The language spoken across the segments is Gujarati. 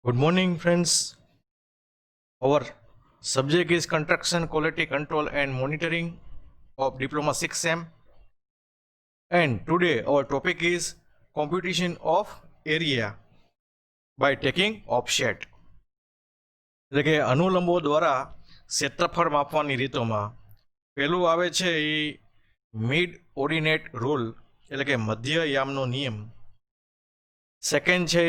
Good morning, friends. Our subject is Construction Quality Control and Monitoring of Diploma 6M. And today our topic is computation of area by taking offset. એટલે કે અનુલંબો દ્વારા ક્ષેત્રફળ માપવાની રીતોમાં પહેલું આવે છે એ મિડ ઓર્ડિનેટ રૂલ એટલે કે મધ્ય યામનો નિયમ. સેકન્ડ છે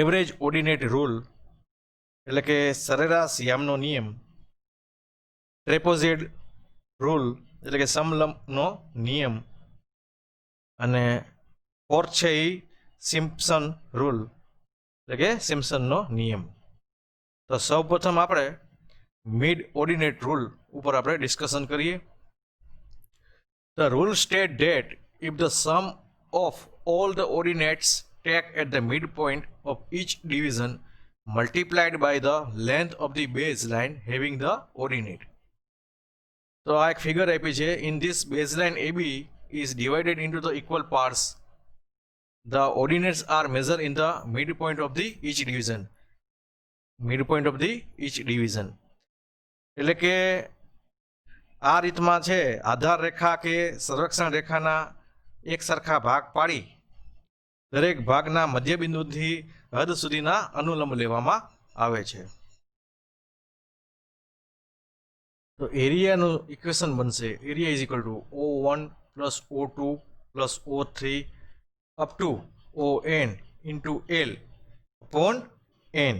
એવરેજ ઓર્ડિનેટ રૂલ એટલે કે સરેરાશ યામનો નિયમ. ટ્રેપોઝેડ રૂલ એટલે કે સમલંબનો નિયમ. અને ફોર્થ છે એ સિમ્પસન રૂલ એટલે કે સિમ્પસનનો નિયમ. તો સૌપ્રથમ આપણે મિડ ઓર્ડિનેટ રૂલ ઉપર આપણે ડિસ્કશન કરીએ. The rule states that if the sum of all the ordinates taken at the midpoint of each division multiplied by the length of the baseline having the ordinate. તો આ એક ફિગર આપી છે. In this baseline AB is divided into the equal parts. The ordinates are measured in the midpoint of the each division. Midpoint of the each division. એટલે કે આ રીતમાં છે આધાર રેખા કે સર્વેક્ષણ રેખાના એક સરખા ભાગ પાડી દરેક ભાગના મધ્યબિંદુથી હદ સુધીના અનુલંબ લેવામાં આવે છે. તો એરિયાનું ઇક્વેશન બનશે area is equal two O1 plus O2 plus O3 up to ON into L upon N,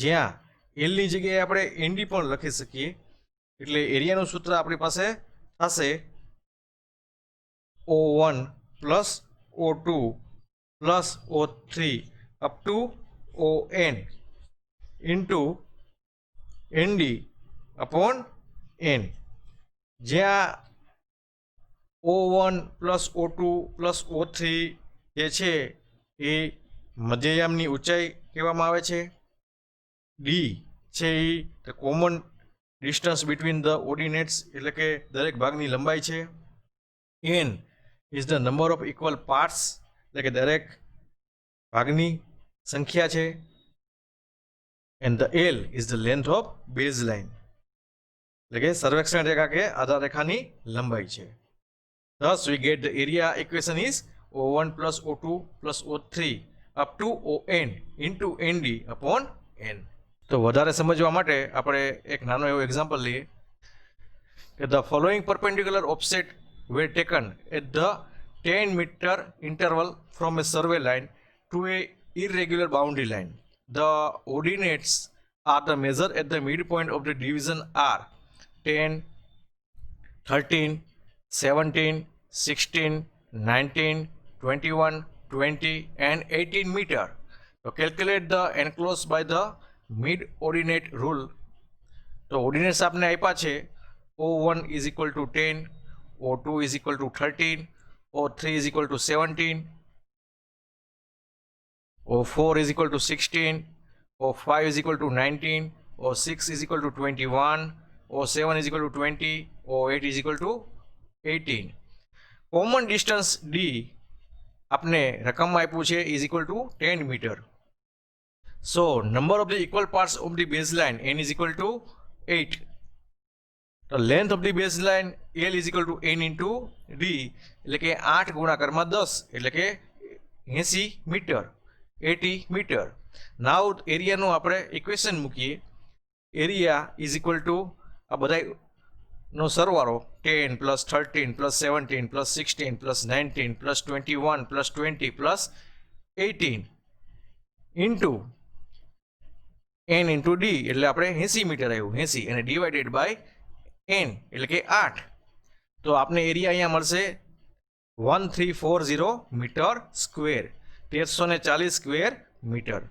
જ્યાં એલની જગ્યાએ આપણે એનડી પણ લખી શકીએ. એટલે એરિયાનું સૂત્ર આપણી પાસે થશે O1 plus O2 plus O3 up to ON into N D upon N, જ્યાં O1 plus O2 plus O3 જે છે એ મધ્યયામની ઊંચાઈ કહેવામાં આવે છે. ડી છે એ common distance between the ordinates એટલે કે દરેક ભાગની લંબાઈ છે. N is the number of equal parts એટલે કે દરેક ભાગની સંખ્યા છે. And the L is the length of base line એટલે કે સર્વેક્ષણ રેખા કે આધાર રેખાની લંબાઈ છે. Thus we get the area equation is O1 plus O2 plus O3 up to ON into ND upon N. તો વધારે સમજવા માટે આપણે એક નાનો એવો એક્ઝામ્પલ લઈએ કે the following perpendicular offset were taken at the 10 meter interval from a survey line to a irregular boundary line. The ordinates are the measure at the midpoint of the division are 10, 13, 17, 16, 19, 21, 20 and 18 meter. So calculate the enclosed by the mid ordinate rule. તો ઓર્ડિનેટ્સ આપને આપ્યા છે O1 is equal to 10, O2 is equal to 13, O3 is equal to 17, O4 is equal to 16, O5 is equal to 19, O6 is equal to 21, O7 is equal to 20, O8 is equal to 18. Common distance D આપને રકમમાં આપ્યું છે is equal to 10 metre. So number of the equal parts of the baseline n is equal to 8. The length of the baseline L is equal to n into d એટલે કે 8 ગુણાકારમાં 10 એટલે કે 80 મીટર 80 મીટર. નાઉ એરિયાનું આપણે ઇક્વેશન મૂકીએ. એરિયા ઇઝ ઇક્વલ ટુ આ બધાનો સરવાળો 10 plus 13 plus 17 plus 16 plus 19 plus 21 plus 20 plus 18 into n into D એટલે આપણે 80 મીટર આવ્યું 80 અને ડિવાઇડેડ બાય n એટલે કે 8. તો આપને એરિયા અહીંયા મળશે 1340 મીટર સ્ક્વેર 1340 સ્ક્વેર મીટર.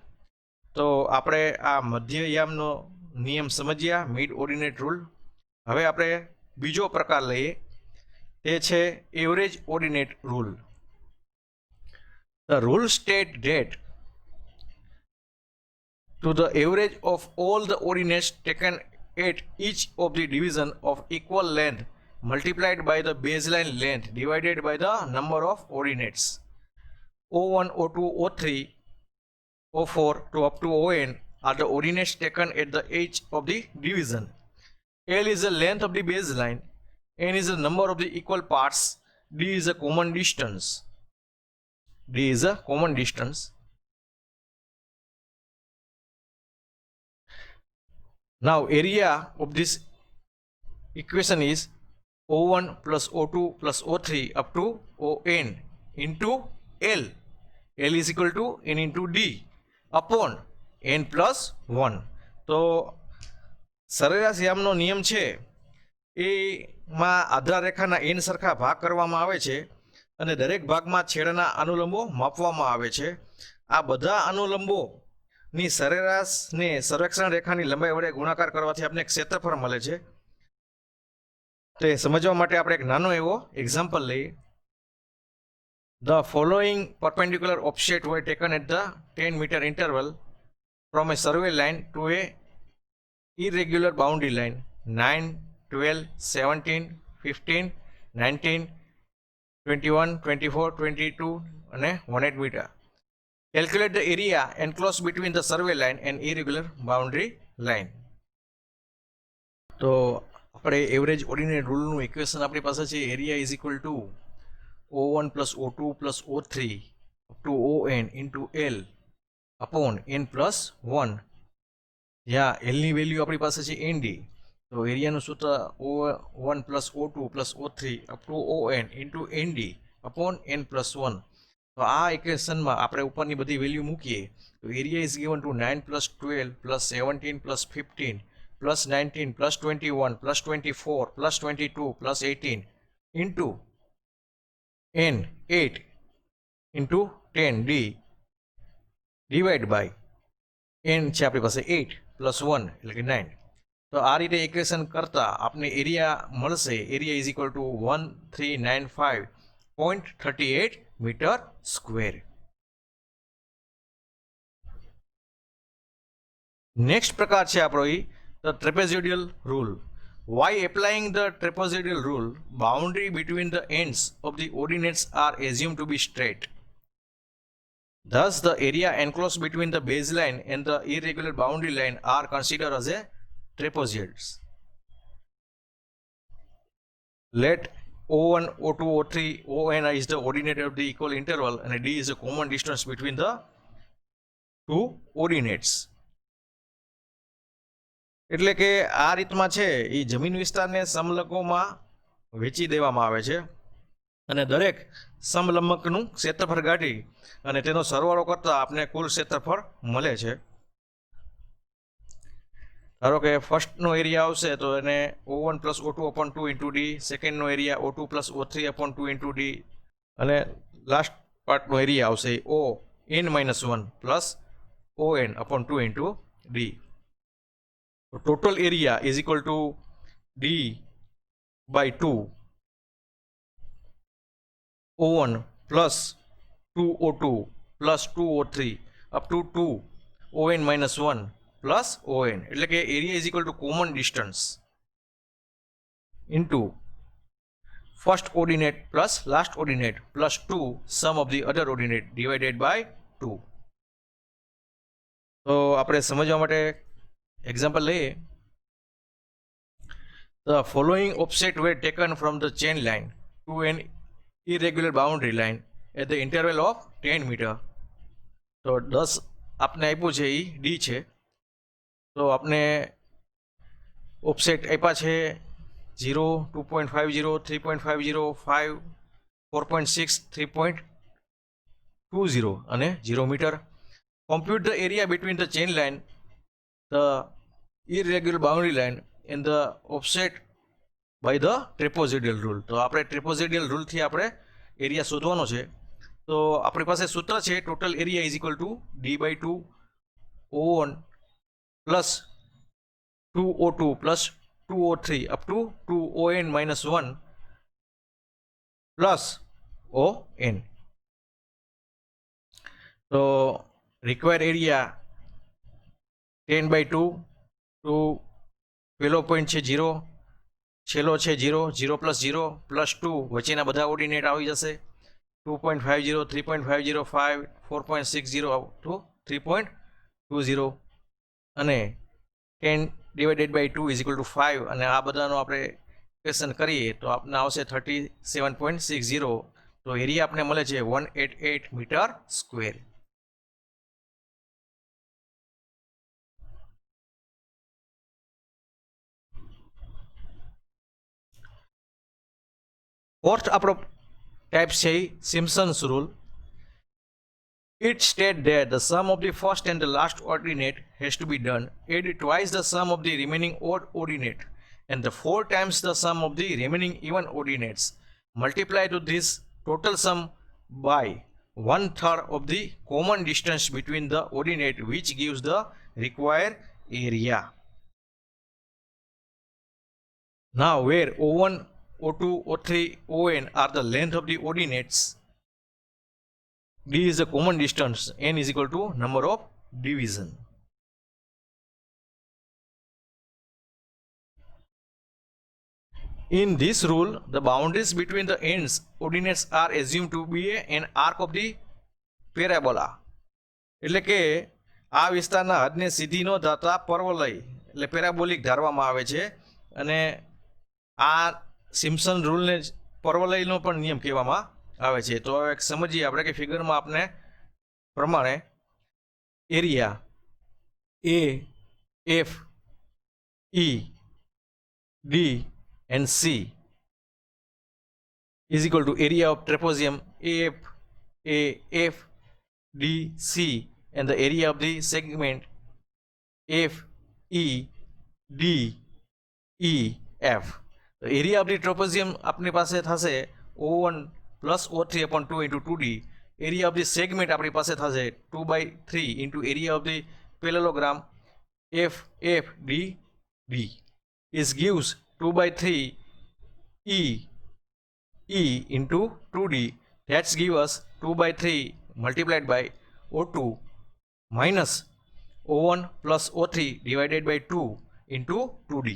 તો આપણે આ મધ્યયામનો નિયમ સમજ્યા મિડ ઓર્ડિનેટ રૂલ. હવે આપણે બીજો પ્રકાર લઈએ તે છે average ordinate rule. The rule state date to the average of all the ordinates taken at each of the division of equal length multiplied by the baseline length divided by the number of ordinates. O1, O2, O3 O4 to up to ON are the ordinates taken at the edge of the division. L is the length of the baseline, N is the number of the equal parts, D is a common distance. D is a common distance. Now area of this equation is O1 plus O2 plus O3 up to ON into L. L is equal to N into D upon N plus 1. તો સરેરાશ યામનો નિયમ છે એમાં આધાર રેખાના એન સરખા ભાગ કરવામાં આવે છે અને દરેક ભાગમાં છેડાના અનુલંબો માપવામાં આવે છે. આ બધા અનુલંબોની સરેરાશને સર્વેક્ષણ રેખાની લંબાઈ વડે ગુણાકાર કરવાથી આપણે એક ક્ષેત્રફળ મળે છે. તે સમજવા માટે આપણે એક નાનો એવો એક્ઝામ્પલ લઈએ. The following perpendicular offset were taken at the 10-meter interval from a survey line to a irregular boundary line 9, 12, 17, 15, 19, 21, 24, 22 and 100 meter. Calculate the area enclosed between the survey line and irregular boundary line. તો આપણે એવરેજ ઓર્ડિનેટ રૂલનું ઇક્વેશન આપણી પાસે છે. Area is equal two O1 plus O2 plus O3 up to ON into L upon N plus 1. જ્યાં L ની વેલ્યુ આપણી પાસે છે ND. તો એરિયાનું સૂત્ર O1 plus O2 plus O3 up to ON into ND upon N plus 1. તો આ ઇક્વેશનમાં આપણે ઉપરની બધી વેલ્યુ મૂકીએ તો area is given to 9 plus 12 plus 17 plus 15 plus 19 plus 21 plus 24 plus 22 plus 18 into N 8 into 10D divided by N છે આપણી પાસે 8 plus 1 એટલે કે 9. તો આ રીતે ઇક્વેશન કરતા આપણે એરિયા મળશે. Area is equal to 1395.38 metre square. Next પ્રકાર છે આપણો the trapezoidal rule. While applying the trapezoidal rule, boundary between the ends of the ordinates are assumed to be straight. Thus, the area enclosed between the baseline and the irregular boundary line are considered as a trapezoids. Let O1, O2, O3, ON is the ordinate of the equal interval and D is the common distance between the two ordinates. એટલે કે આ રીતમાં છે એ જમીન વિસ્તારને સમલકોમાં વેચી દેવામાં આવે છે અને દરેક સમલંબકનું ક્ષેત્રફળ કાઢી અને તેનો સરવાળો કરતા આપણે કુલ ક્ષેત્રફળ મળે છે. ધારો કે ફર્સ્ટનો એરિયા આવશે તો એને O1 plus O2 upon 2 into D, સેકન્ડનો area O2 plus O3 upon 2 into D અને લાસ્ટ પાર્ટનો એરિયા આવશે ON-1 plus ON upon 2 into D. Total area is equal to D by 2 O1 plus 2 O2 plus 2 O3 up to 2 ON minus 1 plus ON. એટલે કે area is equal to common distance into first ordinate plus last ordinate plus 2 sum of the other ordinate divided by 2. તો આપણે સમજવા માટે example લઈએ. The following offset were taken from the chain line to an irregular boundary line at the interval of 10 meter. તો 10 આપને આપ્યું છે એ ડી છે. તો આપને ઓફસેટ આપ્યા છે 0, 2.50, 3.50, 5, 4.6, 3.20 અને 0 metre. Compute the area between the chain line, the irregular boundary line and the offset by the trapezoidal rule. તો આપણે trapezoidal rule થી આપણે એરિયા શોધવાનો છે. તો આપણી પાસે સૂત્ર છે total area is equal to D by 2 O1 plus 2 O2 plus 2 O3 up to 2 ON minus 1 plus ON. તો રિક્વાયર્ડ એરિયા 10 by 2 to પહેલો પોઈન્ટ છે 0, છેલ્લો છે 0, 0 પ્લસ 0 પ્લસ 2 વચ્ચેના બધા ઓર્ડિનેટ આવી જશે 2.50, 3.50, 5, 4.60 to 3.20 અને 10 divided by 2 is equal to 5 અને આ બધાનો આપણે ક્વેશ્ચન કરીએ તો આપણને આવશે 37.60. તો એરિયા આપણે મળે છે 188 મીટર સ્ક્વેર. ફોર્થ આપણો ટાઈપ છે સિમ્પસન્સ rule. It states that the sum of the first and the last ordinate has to be done. Add twice the sum of the remaining odd ordinate and the 4 times the sum of the remaining even ordinates. Multiply to this total sum by 1/3 of the common distance between the ordinate, which gives the required area. Now, where O1, O2, O3, On are the length of the ordinates, D is the common distance, N is equal to number of division. In this rule, the boundaries between the ends ordinates are assumed to be an arc of the parabola. એટલે કે આ વિસ્તારના હદને સીધી ન ધાતા પર્વલય એટલે પેરાબોલિક ધારવામાં આવે છે અને આ સિમ્પસન રૂલને પર્વલયનો પણ નિયમ કહેવામાં આવે છે. તો એક સમજીએ આપણે કે ફિગરમાં આપણે પ્રમાણે area A F E D and C is equal to area of trapezium AF DC and the area of the segment FEDEF. The area of the trapezium अपनी पासे थासे O1 plus O3 upon 2 into 2D. Area of the segment अपनी पासे थासे 2/3 into area of the parallelogram FFDD. This gives 2/3 E into 2D. That's give us 2/3 multiplied by O2 minus O1 plus O3 divided by 2 into 2D.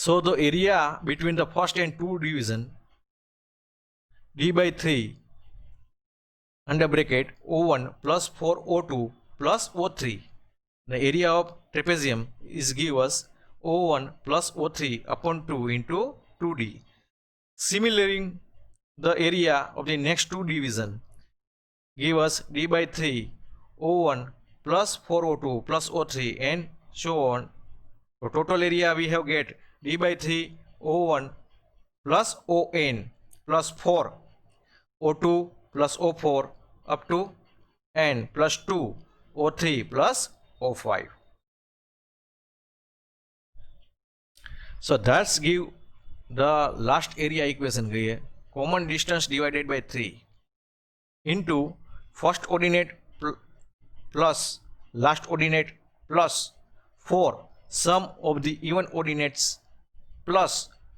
So the area between the first and two division D/3 under bracket O1 plus 4O2 plus O3. The area of trapezium is give us O1 plus O3 upon 2 into 2D. Similarly, the area of the next two division give us D/3 O1 plus 4O2 plus O3 and so on. So total area we have get D/3 O1 plus On plus 4 O2 plus O4 up to N plus 2 O3 plus O5. So that's give the last area equation here. Common distance divided by 3 into first ordinate plus last ordinate plus 4 sum of the even ordinates plus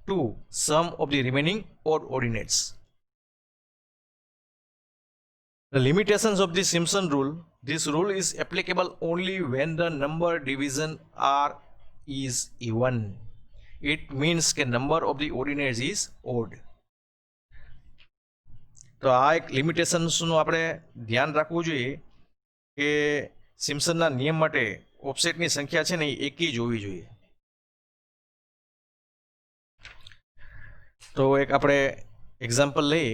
2 sum of the remaining odd ordinates. The limitations of the Simpson rule. This rule is applicable only when the number division is even. It means કે number of the ordinates is odd. તો આ એક લિમિટેશન્સનું આપણે ધ્યાન રાખવું જોઈએ કે સિમ્પસનના નિયમ માટે ઓફસેટની સંખ્યા છે ને એ એકી જ હોવી જોઈએ. તો એક આપણે એક્ઝામ્પલ લઈએ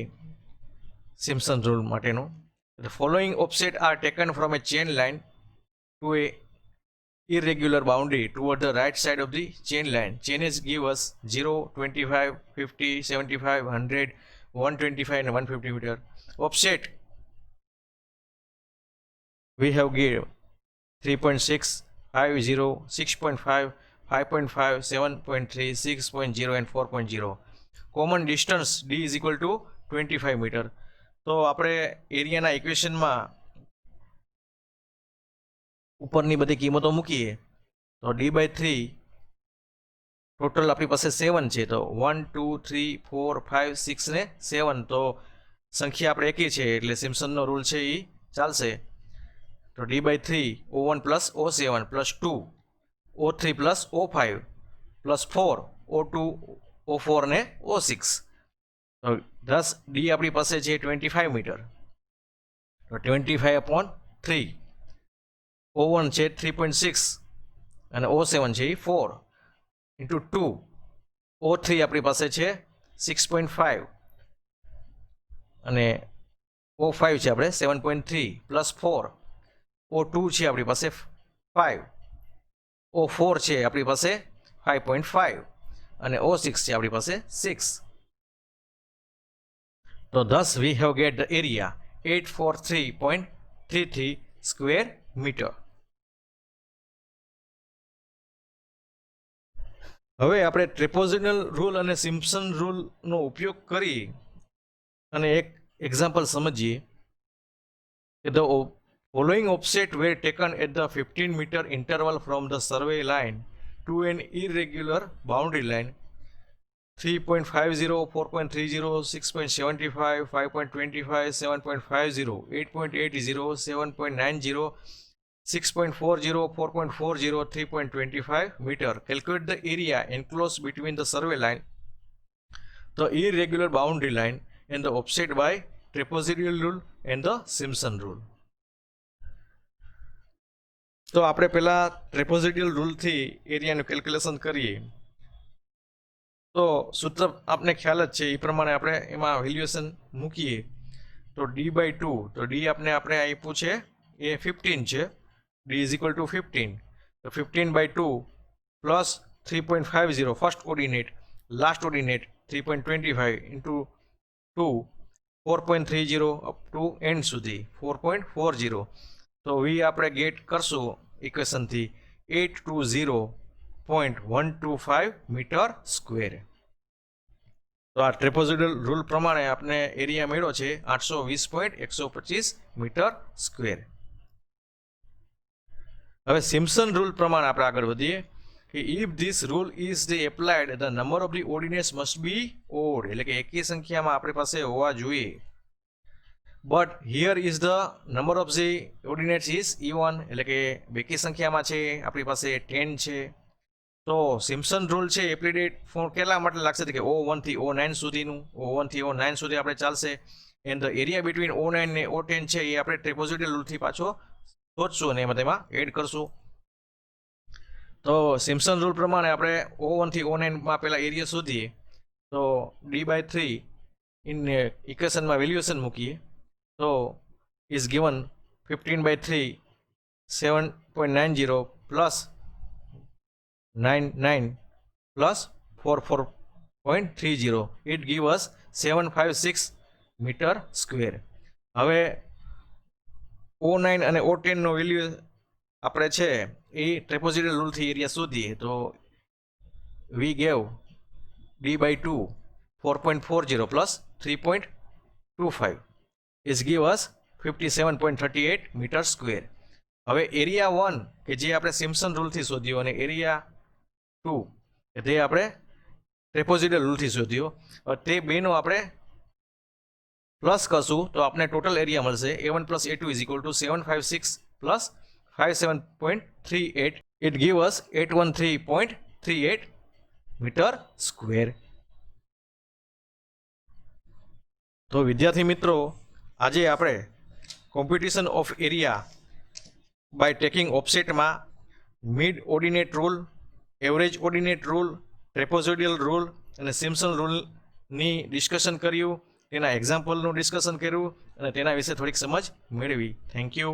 સિમ્પસન રૂલ માટેનું. The following offset are taken from a chain line to a irregular boundary toward the right side of the chain line. Chains give us 0, 25, 50, 75, 100, 125 and 150 meter. Offset we have give 3.6, 50, 6.5, 5.5, 7.3, 6.0 and 4.0. Common distance D is equal to 25 meter. તો આપણે એરિયાના ઇક્વેશનમાં ઉપરની બધી કિંમતો મૂકીએ તો D/3 ટોટલ આપણી પાસે 7 છે. તો 1 2 3 4 5 6 ને 7 તો સંખ્યા આપણે એકી છે એટલે સિમ્પસનનો રૂલ છે એ ચાલશે. તો D/3 O1 plus O7 plus 2 O3 plus O5 plus 4 O2 O4 ને O6. તો 10 D આપણી પાસે છે 25 મીટર તો 25/3. O1 છે 3.6 અને O7 છે 4 ઇન્ટુ 2. O3 આપણી પાસે છે 6.5 અને O5 છે આપણે 7.3 પ્લસ 4. O2 છે આપણી પાસે 5. O4 છે આપણી પાસે 5.5 અને O6 છે આપણી પાસે 6. તો thus we have get the area 843.33 square meter. હવે આપણે ટ્રેપોઝિડલ રૂલ અને સિમ્પસન રૂલનો ઉપયોગ કરી અને એક એક્ઝામ્પલ સમજીએ કે the following offset were taken at the 15 meter interval from the survey line to an irregular boundary line 3.50, 4.30, 6.75, 5.25, 7.50, 8.80, 7.90, 6.40, 4.40, 3.25 meter. Calculate the area enclosed between the survey line, the irregular boundary line, and the offset by trapezoidal rule and the Simpson rule. તો આપણે પહેલા ટ્રેપોઝિડિયલ રૂલથી એરિયાનું કેલ્ક્યુલેશન કરીએ. તો સૂત્ર આપને ખ્યાલ જ છે એ પ્રમાણે આપણે એમાં વેલ્યુએશન મૂકીએ તો D/2. તો ડી આપણે આપ્યું છે એ 15 છે. D is equal two 15. તો 15/2 plus 3.50 first ordinate, last ordinate 3.25 into 2 4.30 up to and સુધી 4.40. તો વી આપણે ગેટ કરશું ઇક્વેશનથી 820.125 મીટર સ્ક્વેર. તો આ ટ્રેપોઝિડલ રૂલ પ્રમાણે આપણે એરિયા મળ્યો છે 820.125 મીટર સ્ક્વેર. હવે સિમ્પસન રૂલ પ્રમાણે આપણે આગળ વધીએ કે if this rule is applied the number of the ordinates must be odd, એટલે કે એકી સંખ્યામાં આપણી પાસે હોવા જોઈએ. But here is the number of the ordinates is even, એટલે કે બેકી સંખ્યામાં છે આપણી પાસે 10 છે. તો સિમ્પસન રૂલ છે એપ્લિકેટ કેટલા માટે લાગશે કે O1 થી O9 સુધીનું, O1 થી O9 સુધી આપણે ચાલશે. And the area between O9 ને O10 છે એ આપણે ટ્રેપોઝિડિયલ રૂલથી પાછો શોધશું અને એમાં એડ કરશું. તો સિમ્પસન રૂલ પ્રમાણે આપણે O1 થી O9 માં પહેલા એરિયા શોધીએ. તો D/3 ઇન ઇક્વેશનમાં વેલ્યુએશન મૂકીએ તો is given 15/3 7.90 plus 99 plus 44.30. It give us 756 metre square. હવે O9 અને O10 નો વેલ્યુ આપણે છે એ ટ્રેપોઝિડિયલ રૂલથી એરિયા શોધીએ તો we gave D/2 4.40 plus 3.25 is give us 57.38 metre square. હવે એરિયા 1 કે જે આપણે સિમ્પસન રૂલથી શોધ્યો અને એરિયા 2 કે તે આપણે ટ્રેપોઝિડિયલ રૂલથી શોધ્યો, તે બેનો આપણે પ્લસ કરશું તો આપણે ટોટલ એરિયા મળશે A1 plus A2 is equal to 756 plus 57.38. It give us 813.38 metre square. તો વિદ્યાર્થી મિત્રો, આજે આપણે competition of area by taking ઓફસેટમાં mid ordinate rule, average ordinate rule, trapezoidal rule અને સિમ્પસન રૂલની ડિસ્કશન કર્યું, તેના એક્ઝામ્પલનું ડિસ્કશન કર્યું અને તેના વિશે થોડીક સમજ મેળવી. Thank you.